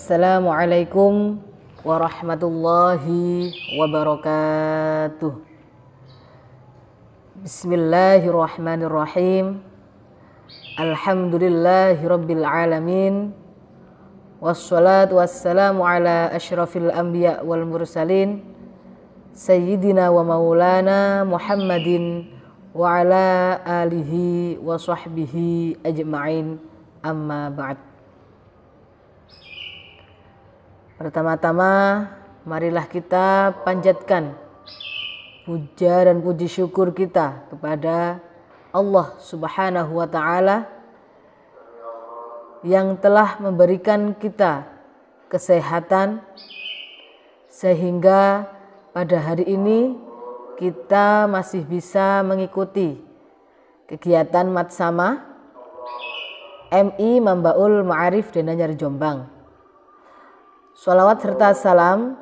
Assalamualaikum warahmatullahi wabarakatuh. Bismillahirrahmanirrahim. Alhamdulillahi rabbil alamin. Wassalatu wassalamu ala asyrafil anbiya wal mursalin Sayyidina wa maulana Muhammadin wa ala alihi wa sahbihi ajma'in, amma ba'd. Pertama-tama marilah kita panjatkan puja dan puji syukur kita kepada Allah Subhanahu wa ta'ala yang telah memberikan kita kesehatan sehingga pada hari ini kita masih bisa mengikuti kegiatan Matsama MI Mambaul Ma'arif Denanyar Jombang. Sholawat serta salam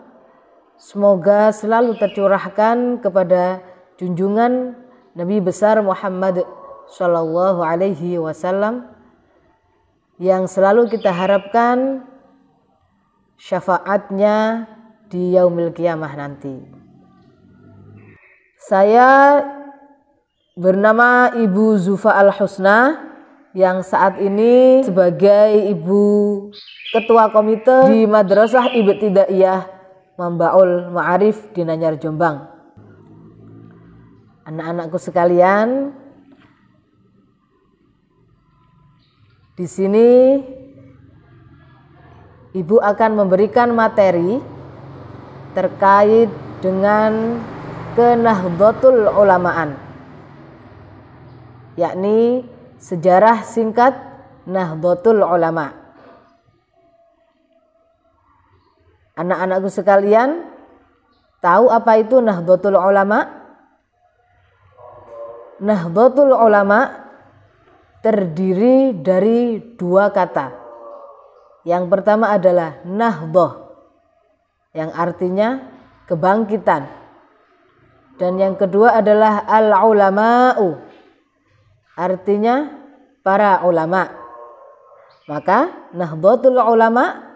semoga selalu tercurahkan kepada junjungan Nabi besar Muhammad Sallallahu Alaihi Wasallam yang selalu kita harapkan syafaatnya di yaumil qiyamah nanti. Saya bernama Ibu Zufa Al-Husna yang saat ini sebagai Ibu Ketua Komite di Madrasah Ibtidaiyah Mambaul Ma'arif Denanyar Jombang. Anak-anakku sekalian, di sini Ibu akan memberikan materi terkait dengan Nahdlatul Ulamaan, yakni sejarah singkat Nahdlatul Ulama. Anak-anakku sekalian, tahu apa itu Nahdlatul Ulama? Nahdlatul Ulama terdiri dari dua kata. Yang pertama adalah nahdoh, yang artinya kebangkitan. Dan yang kedua adalah al-ulama'u, artinya para ulama. Maka Nahdlatul Ulama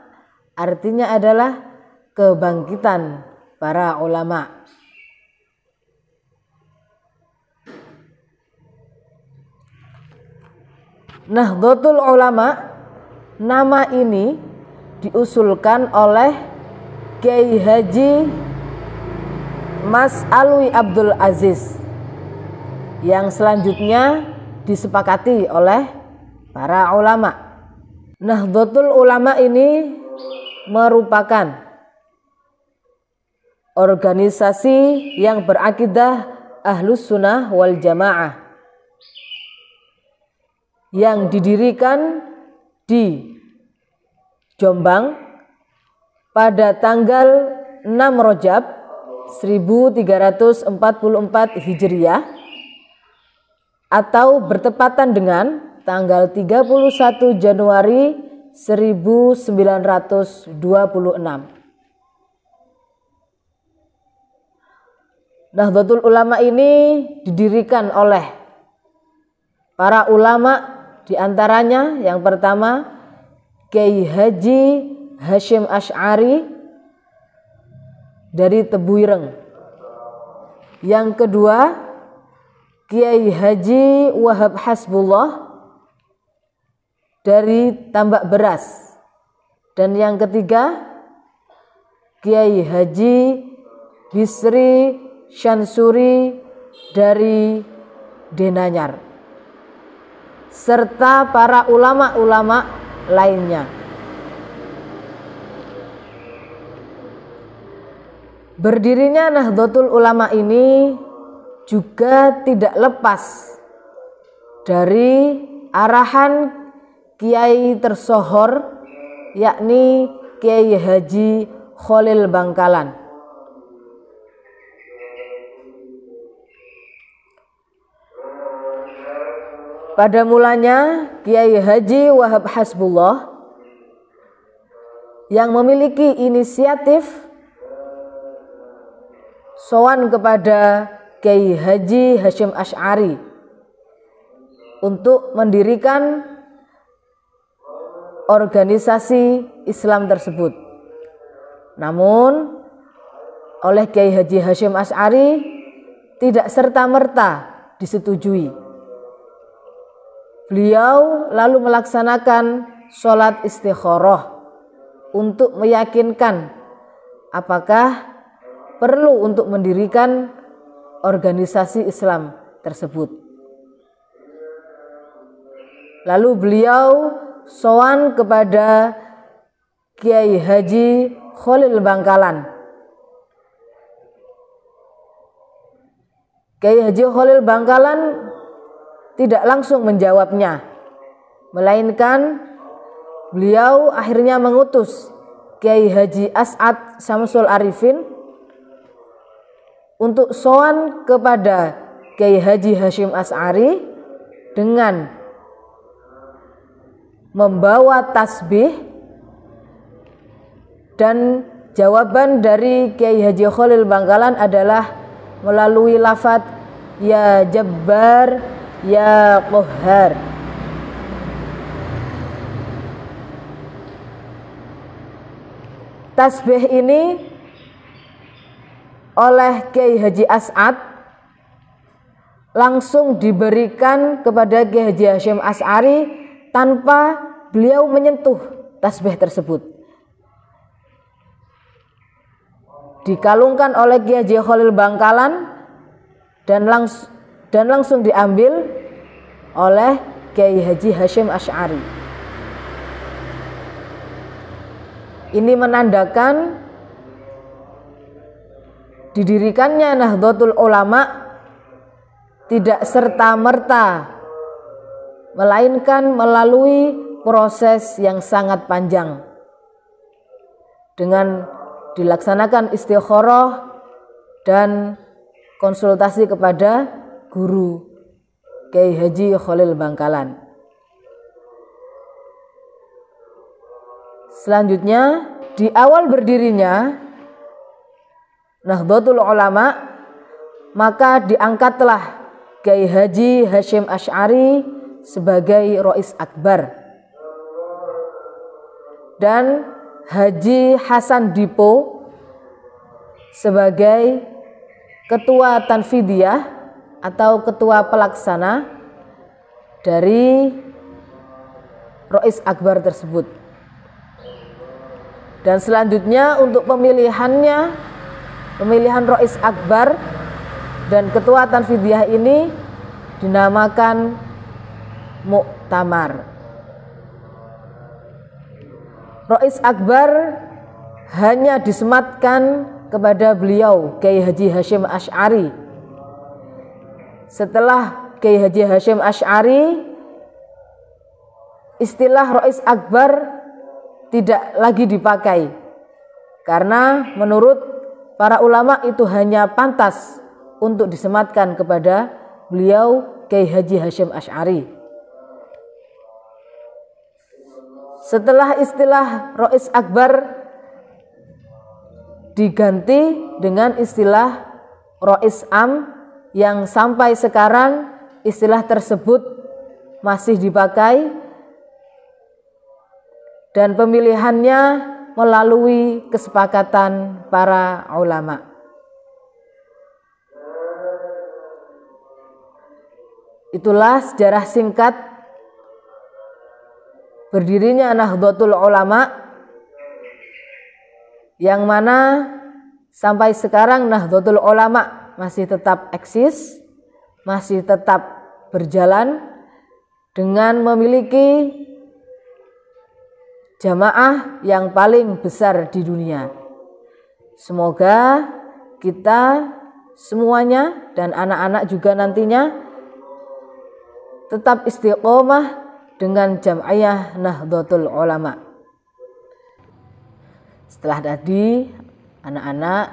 artinya adalah kebangkitan para ulama. Nahdlatul Ulama, nama ini diusulkan oleh Kiai Haji Mas Alwi Abdul Aziz yang selanjutnya disepakati oleh para ulama. Nahdlatul Ulama ini merupakan organisasi yang berakidah Ahlus Sunnah wal Jamaah yang didirikan di Jombang pada tanggal 6 Rajab 1344 Hijriah atau bertepatan dengan tanggal 31 Januari 1926. Nahdlatul Ulama ini didirikan oleh para ulama, diantaranya yang pertama Kiai Haji Hashim Asy'ari dari Tebuireng. Yang kedua Kiai Haji Wahab Hasbullah dari Tambak Beras. Dan yang ketiga Kiai Haji Bisri Syansuri dari Denanyar, serta para ulama-ulama lainnya. Berdirinya Nahdlatul Ulama ini juga tidak lepas dari arahan Kiai tersohor, yakni Kiai Haji Khalil Bangkalan. Pada mulanya Kiai Haji Wahab Hasbullah yang memiliki inisiatif sowan kepada Kiai Haji Hashim Asy'ari untuk mendirikan organisasi Islam tersebut. Namun oleh Kiai Haji Hasyim Asy'ari tidak serta-merta disetujui. Beliau lalu melaksanakan sholat istikharah untuk meyakinkan apakah perlu untuk mendirikan organisasi Islam tersebut. Lalu beliau sowan kepada Kiai Haji Khalil Bangkalan. Kiai Haji Khalil Bangkalan tidak langsung menjawabnya, melainkan beliau akhirnya mengutus Kiai Haji As'ad Syamsul Arifin untuk sowan kepada Kiai Haji Hasyim Asy'ari dengan membawa tasbih, dan jawaban dari Kiai Haji Khalil Bangkalan adalah melalui lafaz ya Jabbar ya Qahhar. Tasbih ini oleh Kiai Haji As'ad langsung diberikan kepada Kiai Haji Hasyim Asy'ari tanpa beliau menyentuh tasbih tersebut. Dikalungkan oleh Kiai Haji Khalil Bangkalan dan langsung diambil oleh Kiai Haji Hasyim Asy'ari. Ini menandakan didirikannya Nahdlatul Ulama tidak serta-merta, melainkan melalui proses yang sangat panjang dengan dilaksanakan istikharah dan konsultasi kepada guru Kiai Haji Khalil Bangkalan. Selanjutnya, di awal berdirinya Nahdlatul Ulama, maka diangkatlah Kiai Haji Hasyim Asy'ari sebagai Rais Akbar dan Haji Hasan Dipo sebagai Ketua Tanfidiyah atau Ketua Pelaksana dari Rais Akbar tersebut. Dan selanjutnya untuk pemilihan Rais Akbar dan Ketua Tanfidiyah ini dinamakan Muktamar. Rais Akbar hanya disematkan kepada beliau Kiai Haji Hasyim Asy'ari. Setelah Kiai Haji Hasyim Asy'ari, istilah Rais Akbar tidak lagi dipakai karena menurut para ulama itu hanya pantas untuk disematkan kepada beliau Kiai Haji Hasyim Asy'ari. Setelah istilah Rais Akbar diganti dengan istilah Rais Am yang sampai sekarang istilah tersebut masih dipakai dan pemilihannya melalui kesepakatan para ulama. Itulah sejarah singkat berdirinya Nahdlatul Ulama, yang mana sampai sekarang Nahdlatul Ulama masih tetap eksis, masih tetap berjalan dengan memiliki jamaah yang paling besar di dunia. Semoga kita semuanya dan anak-anak juga nantinya tetap istiqomah dengan Jam'iyah Nahdlatul Ulama. Setelah tadi anak-anak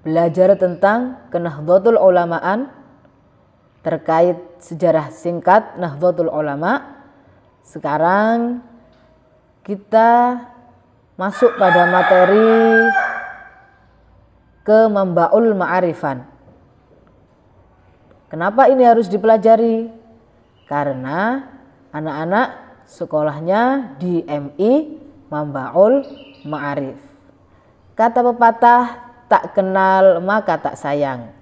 belajar tentang Nahdlatul Ulamaan terkait sejarah singkat Nahdlatul Ulama, sekarang kita masuk pada materi ke Mambaul Ma'arifan. Kenapa ini harus dipelajari? Karena anak-anak sekolahnya di MI Mambaul Ma'arif. Kata pepatah, tak kenal maka tak sayang.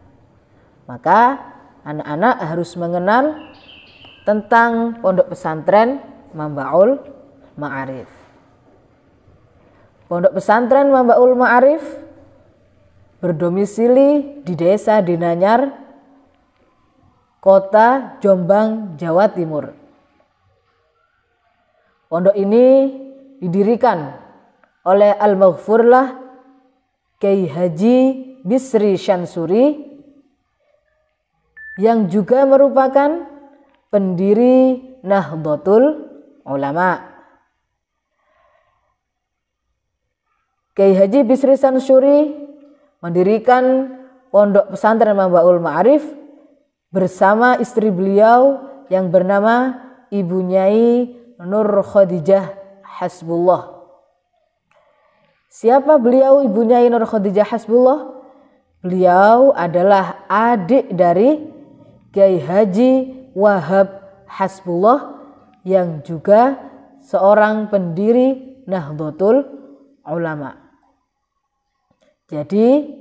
Maka anak-anak harus mengenal tentang pondok pesantren Mambaul Ma'arif. Pondok pesantren Mambaul Ma'arif berdomisili di Desa Dinanyar, Kota Jombang, Jawa Timur. Pondok ini didirikan oleh Al-Maghfurlah Kyai Haji Bisri Syansuri yang juga merupakan pendiri Nahdlatul Ulama. Kyai Haji Bisri Syansuri mendirikan pondok pesantren Mambaul Ma'arif bersama istri beliau yang bernama Ibu Nyai Nur Khadijah Hasbullah. Siapa beliau Ibu Nyai Nur Khadijah Hasbullah? Beliau adalah adik dari Kyai Haji Wahab Hasbullah yang juga seorang pendiri Nahdlatul Ulama. Jadi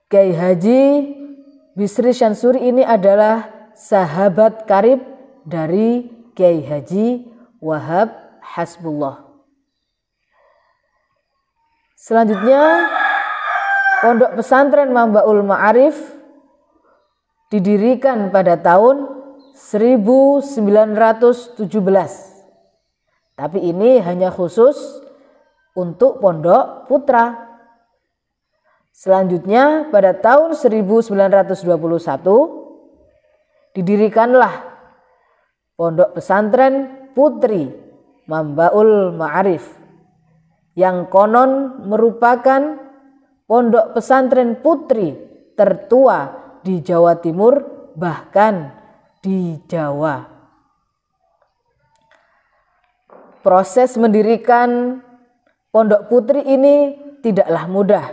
Kyai Haji Bisri Syansuri ini adalah sahabat karib dari Kyai Haji Wahab Hasbullah. Selanjutnya, pondok pesantren Mambaul Ma'arif didirikan pada tahun 1917. Tapi ini hanya khusus untuk pondok putra. Selanjutnya pada tahun 1921 didirikanlah pondok pesantren putri Mambaul Ma'arif yang konon merupakan pondok pesantren putri tertua di Jawa Timur, bahkan di Jawa. Proses mendirikan pondok putri ini tidaklah mudah,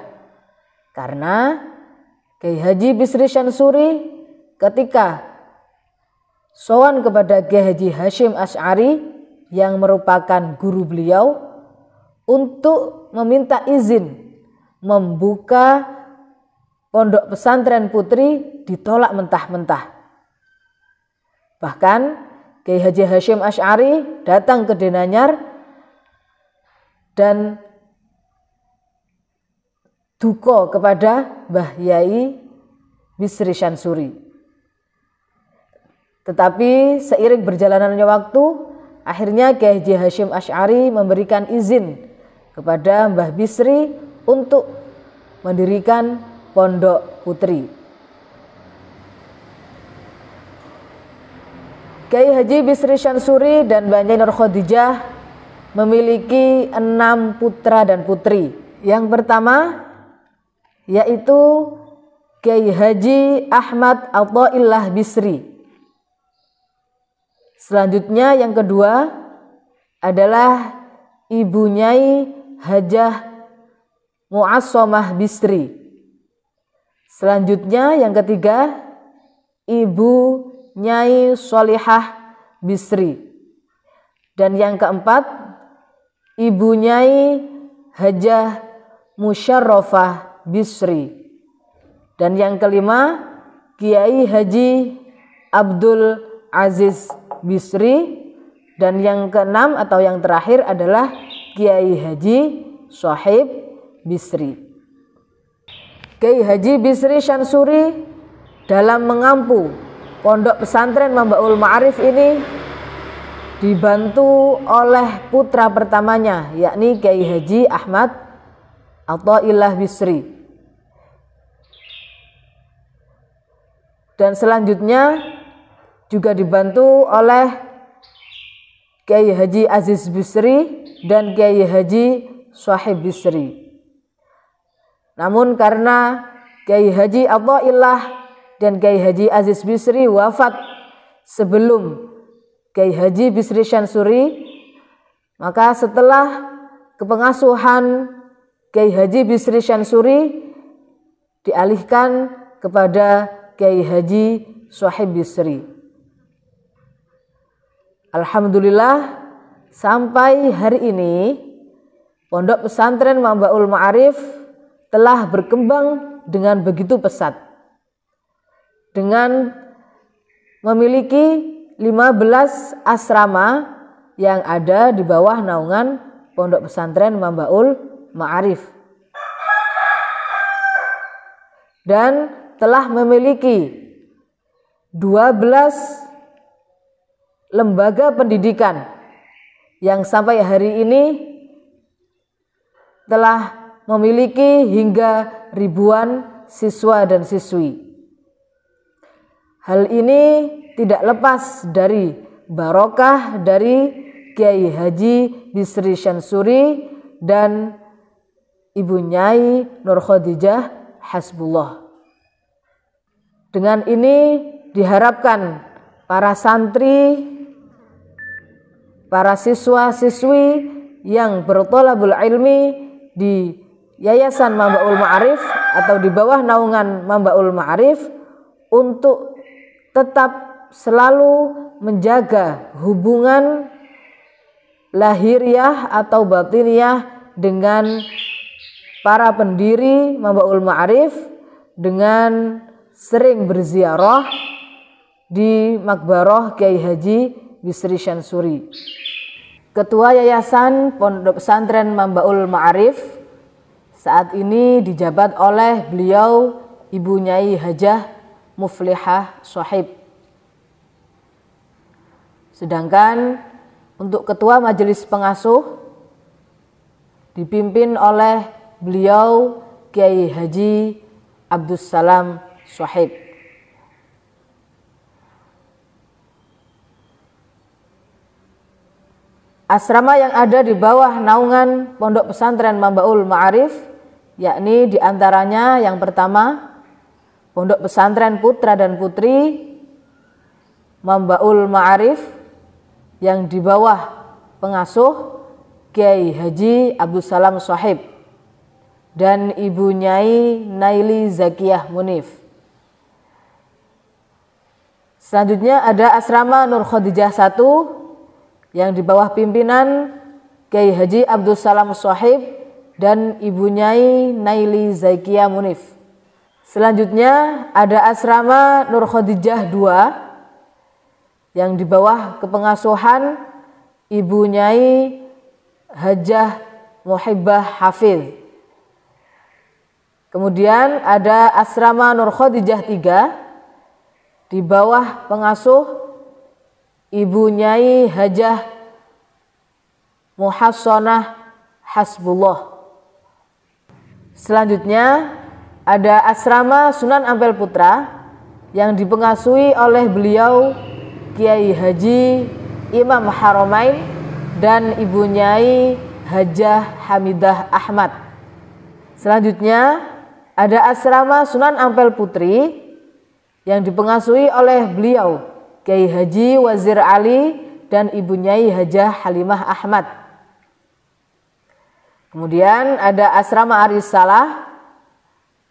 karena Kyai Haji Bisri Syansuri ketika sowan kepada Kyai Haji Hasyim Asy'ari yang merupakan guru beliau untuk meminta izin membuka pondok pesantren putri, ditolak mentah-mentah. Bahkan Kyai Haji Hasyim Asy'ari datang ke Dinanyar dan duka kepada Mbah Yai Bisri Syansuri. Tetapi seiring berjalannya waktu, akhirnya Kyai Haji Hasyim Asy'ari memberikan izin kepada Mbah Bisri untuk mendirikan pondok putri. Kyai Haji Bisri Syansuri dan Mbah Nyai Nur Khadijah memiliki 6 putra dan putri. Yang pertama yaitu Kyai Haji Ahmad Athaillah Bisri. Selanjutnya yang kedua adalah Ibu Nyai Hajah Mu'assomah Bisri. Selanjutnya yang ketiga Ibu Nyai Sholihah Bisri. Dan yang keempat Ibu Nyai Hajah Musyarrafah Bisri. Dan yang kelima Kiai Haji Abdul Aziz Bisri. Dan yang keenam atau yang terakhir adalah Kiai Haji Shoaib Bisri. Kyai Haji Bisri Syansuri dalam mengampu pondok pesantren Mambaul Ma'arif ini dibantu oleh putra pertamanya, yakni Kyai Haji Ahmad Athaillah Bisri. Dan selanjutnya juga dibantu oleh Kyai Haji Aziz Bisri dan Kyai Haji Shoaib Bisri. Namun karena Kyai Haji Athaillah dan Kyai Haji Aziz Bisri wafat sebelum Kyai Haji Bisri Syansuri, maka setelah kepengasuhan Kyai Haji Bisri Syansuri dialihkan kepada Kyai Haji Shoaib Bisri. Alhamdulillah sampai hari ini Pondok Pesantren Mambaul Ma'arif telah berkembang dengan begitu pesat, dengan memiliki 15 asrama yang ada di bawah naungan Pondok Pesantren Mambaul Ma'arif, dan telah memiliki 12 lembaga pendidikan yang sampai hari ini telah memiliki hingga ribuan siswa dan siswi. Hal ini tidak lepas dari barokah dari Kiai Haji Bisri Syansuri dan Ibu Nyai Nur Khadijah Hasbullah. Dengan ini diharapkan para santri, para siswa-siswi yang bertolabul ilmi di Yayasan Mambaul Ma'arif atau di bawah naungan Mambaul Ma'arif untuk tetap selalu menjaga hubungan lahiriah atau batiniah dengan para pendiri Mambaul Ma'arif, dengan sering berziarah di Makbarah Kiai Haji Bisri Syansuri. Ketua Yayasan Pondok Pesantren Mambaul Ma'arif saat ini dijabat oleh beliau Ibu Nyai Hajah Muflihah Sohib. Sedangkan untuk Ketua Majelis Pengasuh dipimpin oleh beliau Kiai Haji Abdus Salam Sohib. Asrama yang ada di bawah naungan Pondok Pesantren Mambaul Ma'arif, yakni diantaranya yang pertama Pondok Pesantren Putra dan Putri Mambaul Ma'arif yang di bawah pengasuh Kiai Haji Abdul Salam Sohib dan Ibu Nyai Naili Zakiyah Munif. Selanjutnya ada Asrama Nur Khadijah 1 yang di bawah pimpinan Kiai Haji Abdul Salam Sohib dan Ibu Nyai Naili Zakiyah Munif. Selanjutnya ada Asrama Nur Khadijah 2 yang di bawah kepengasuhan Ibu Nyai Hajah Muhibbah Hafiz. Kemudian ada Asrama Nur Khadijah 3 di bawah pengasuh Ibu Nyai Hajah Muhassonah Hasbullah. Selanjutnya ada Asrama Sunan Ampel Putra yang dipengasuhi oleh beliau Kiai Haji Imam Haramain dan Ibu Nyai Hajah Hamidah Ahmad. Selanjutnya ada Asrama Sunan Ampel Putri yang dipengasuhi oleh beliau Kiai Haji Wazir Ali dan Ibu Nyai Hajah Halimah Ahmad. Kemudian ada Asrama Arisalah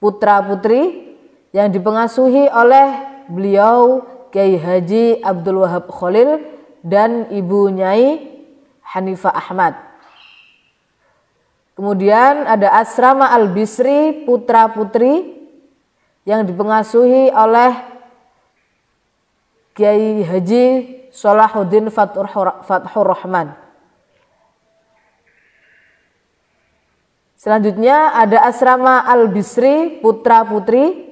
Putra Putri yang dipengasuhi oleh beliau Kiai Haji Abdul Wahab Khalil dan Ibu Nyai Hanifah Ahmad. Kemudian ada Asrama Al-Bisri Putra Putri yang dipengasuhi oleh Kiai Haji Salahuddin Fathur Rahman. Selanjutnya ada Asrama Al-Bisri Putra Putri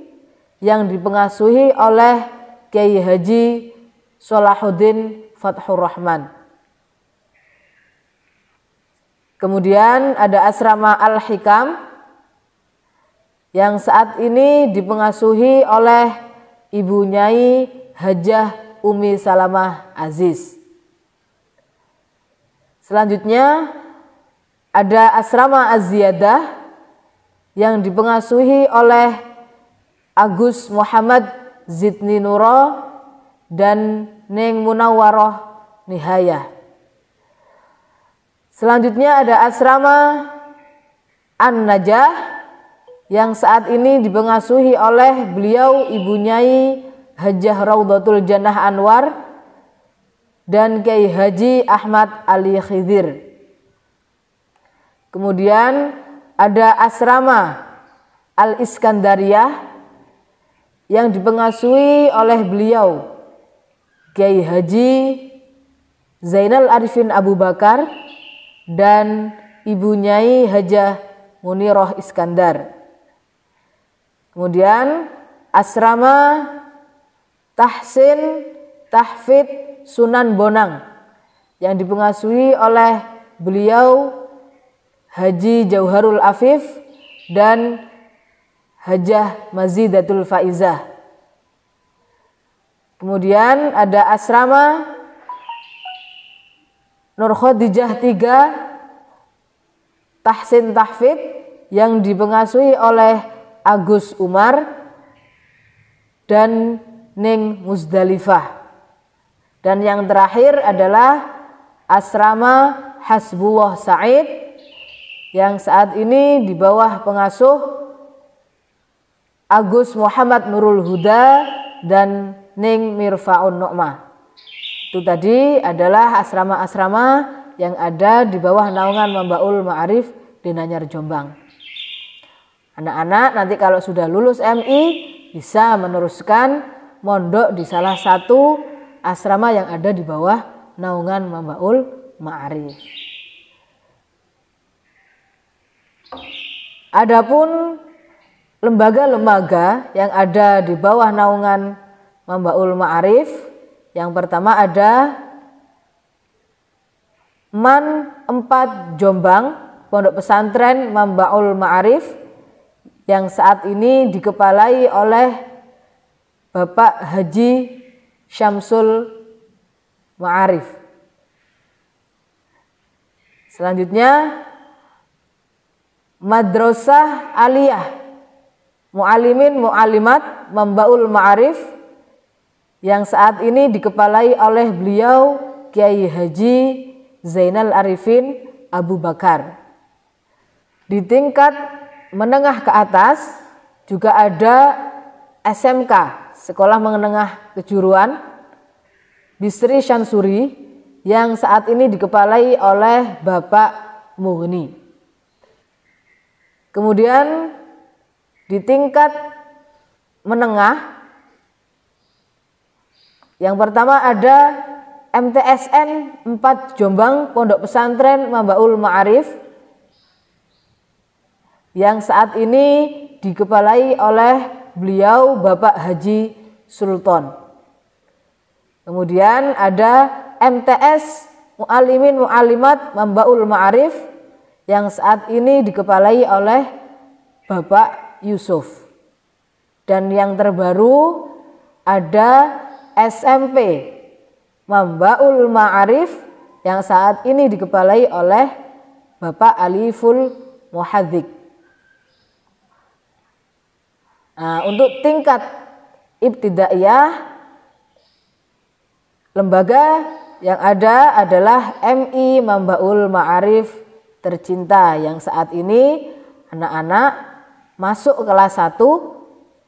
yang dipengasuhi oleh Kiai Haji Salahuddin Fathur Rahman. Kemudian ada Asrama Al-Hikam yang saat ini dipengasuhi oleh Ibu Nyai Hajah Umi Salamah Aziz. Selanjutnya ada Asrama Az-Ziyadah yang dipengasuhi oleh Agus Muhammad Zidni Nuro dan Neng Munawwaroh Nihayah. Selanjutnya ada Asrama An-Najah yang saat ini dipengasuhi oleh beliau Ibu Nyai Hajah Raudatul Jannah Anwar dan Kiai Haji Ahmad Ali Khidir. Kemudian ada asrama Al-Iskandariyah yang dipengasuhi oleh beliau Kiai Haji Zainal Arifin Abu Bakar dan Ibu Nyai Hajah Munirah Iskandar. Kemudian asrama Tahsin Tahfidz Sunan Bonang yang dipengasuhi oleh beliau Haji Jauharul Afif dan Hajah Mazidatul Faizah. Kemudian ada asrama Nur Khadijah 3 Tahsin Tahfidz yang dipengasuhi oleh Agus Umar dan Ning Muzdalifah. Dan yang terakhir adalah asrama Hasbullah Said yang saat ini di bawah pengasuh Agus Muhammad Nurul Huda dan Ning Mirfaun Nu'mah. Itu tadi adalah asrama-asrama yang ada di bawah naungan Mambaul Ma'arif di Nanyar Jombang. Anak-anak nanti kalau sudah lulus MI bisa meneruskan mondok di salah satu asrama yang ada di bawah naungan Mambaul Ma'arif. Adapun lembaga-lembaga yang ada di bawah naungan Mambaul Ma'arif, yang pertama ada MAN 4 Jombang, Pondok Pesantren Mambaul Ma'arif, yang saat ini dikepalai oleh Bapak Haji Syamsul Ma'arif. Selanjutnya Madrasah Aliyah Mu'alimin Mu'alimat Mambaul Ma'arif, yang saat ini dikepalai oleh beliau Kiai Haji Zainal Arifin Abu Bakar. Di tingkat menengah ke atas juga ada SMK, Sekolah Menengah Kejuruan Bisri Syansuri, yang saat ini dikepalai oleh Bapak Mughni. Kemudian di tingkat menengah yang pertama ada MTSN 4 Jombang, Pondok Pesantren Mambaul Ma'arif, yang saat ini dikepalai oleh beliau Bapak Haji Sultan. Kemudian ada MTS Mu'alimin Mu'alimat Mambaul Ma'arif, yang saat ini dikepalai oleh Bapak Yusuf. Dan yang terbaru ada SMP Mambaul Ma'arif yang saat ini dikepalai oleh Bapak Aliful Muhadzik. Nah, untuk tingkat ibtidaiyah, lembaga yang ada adalah MI Mambaul Ma'arif Tercinta, yang saat ini anak-anak masuk kelas 1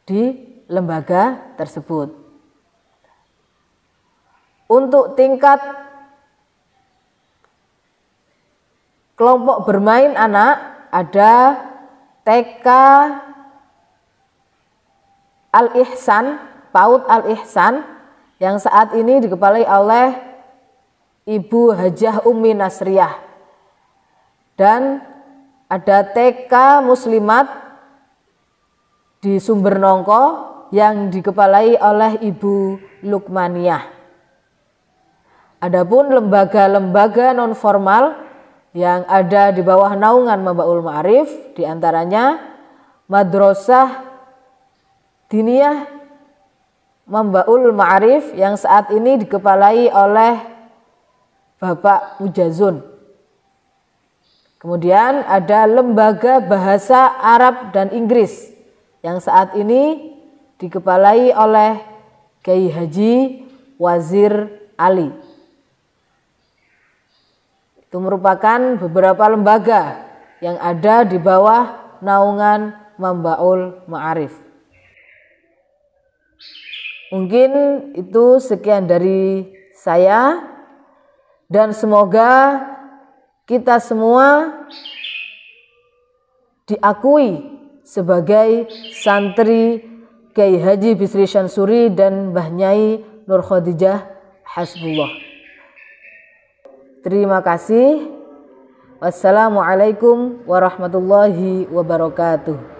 di lembaga tersebut. Untuk tingkat kelompok bermain anak ada TK Al-Ihsan, PAUD Al-Ihsan, yang saat ini dikepalai oleh Ibu Hajah Ummi Nasriyah. Dan ada TK Muslimat di Sumbernongko yang dikepalai oleh Ibu Lukmaniyah. Adapun lembaga-lembaga non formal yang ada di bawah naungan Mambaul Ma'arif diantaranya Madrasah Diniyah Mambaul Ma'arif yang saat ini dikepalai oleh Bapak Mujazun. Kemudian ada Lembaga Bahasa Arab dan Inggris yang saat ini dikepalai oleh Kiai Haji Wazir Ali. Itu merupakan beberapa lembaga yang ada di bawah naungan Mambaul Ma'arif. Mungkin itu sekian dari saya. dan semoga kita semua diakui sebagai santri Kiai Haji Bisri Syansuri dan Mbah Nyai Nur Khadijah Hasbullah. Terima kasih. Wassalamualaikum warahmatullahi wabarakatuh.